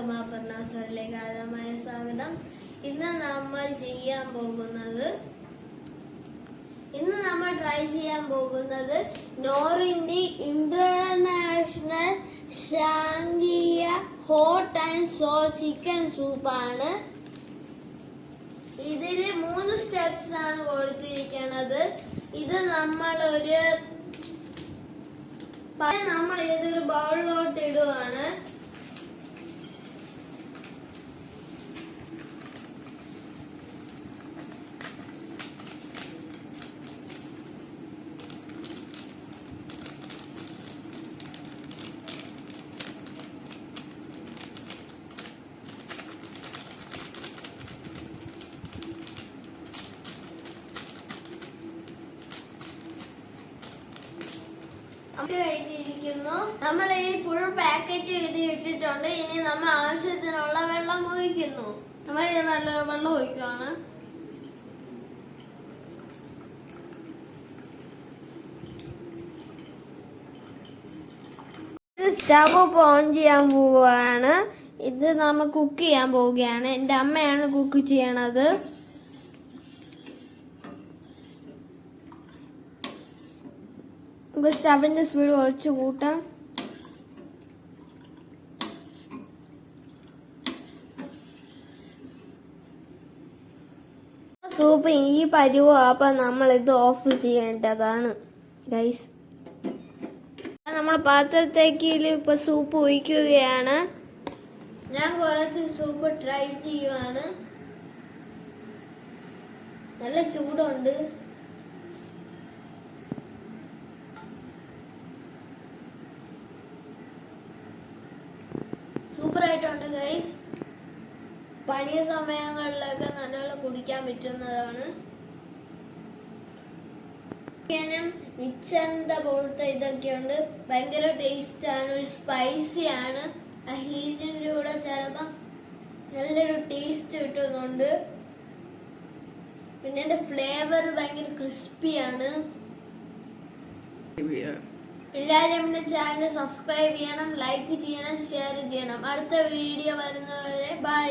എല്ലാവർക്കും അപർണാസറിലേക്ക് ആദ്യമായ സ്വാഗതം. ഇന്ന് നമ്മൾ ട്രൈ ചെയ്യാൻ പോകുന്നത് നോറിന്റെ ഇന്റർനാഷണൽ ശാങ്കിയ ഹോട്ട് ആൻഡ് സോ ചിക്കൻ സൂപ്പാണ്. ഇതിൽ 3 സ്റ്റെപ്സ് ആണ് കൊടുത്തിരിക്കുന്നത്. ഇത് നമ്മൾ ഇതൊരു ബൗളിലോട്ട് ഇടുവാണ്. കഴിഞ്ഞിരിക്കുന്നു. നമ്മൾ ഈ ഫുൾ പാക്കറ്റ് ഇട്ടിട്ടുണ്ട്. ഇനി നമ്മൾ ആവശ്യത്തിനുള്ള വെള്ളം ഒഴിക്കുന്നു. നമ്മൾ നല്ല വെള്ളം ഒഴിക്കുകയാണ്. സ്റ്റവ് ഓൺ ചെയ്യാൻ പോവുകയാണ്. ഇത് നമ്മൾ കുക്ക് ചെയ്യാൻ പോവുകയാണ്. എൻ്റെ അമ്മയാണ് കുക്ക് ചെയ്യണത്. സ്റ്റവിന്റെ സ്പീഡ് കുറച്ച് കൂട്ടാം. സൂപ്പ് ഈ പരുവം അപ്പൊ നമ്മൾ ഇത് ഓഫ് ചെയ്യേണ്ടതാണ് ഗൈസ്. നമ്മൾ പാത്രത്തേക്ക് ഇപ്പൊ സൂപ്പ് ഒഴിക്കുകയാണ്. ഞാൻ കുറച്ച് സൂപ്പ് ട്രൈ ചെയ്യുവാണ്. നല്ല ചൂടുണ്ട്. സൂപ്പർ ആയിട്ടുണ്ട് ഗൈസ്. പനിയ സമയങ്ങളിലൊക്കെ നല്ലപോലെ കുടിക്കാൻ പറ്റുന്നതാണ്. മിച്ചന്ത പോലത്തെ ഇതൊക്കെയുണ്ട്. ഭയങ്കര ടേസ്റ്റ് ആണ്. ഒരു സ്പൈസി ആണ്. ആ ഹീറ്റിൻ്റെ കൂടെ ചിലപ്പം നല്ലൊരു ടേസ്റ്റ് കിട്ടുന്നുണ്ട്. പിന്നെ എൻ്റെ ഫ്ലേവർ ഭയങ്കര ക്രിസ്പിയാണ്. എല്ലാവരും എൻ്റെ ചാനൽ സബ്സ്ക്രൈബ് ചെയ്യണം, ലൈക്ക് ചെയ്യണം, ഷെയർ ചെയ്യണം. അടുത്ത വീഡിയോ വരുന്നവരെ ബൈ.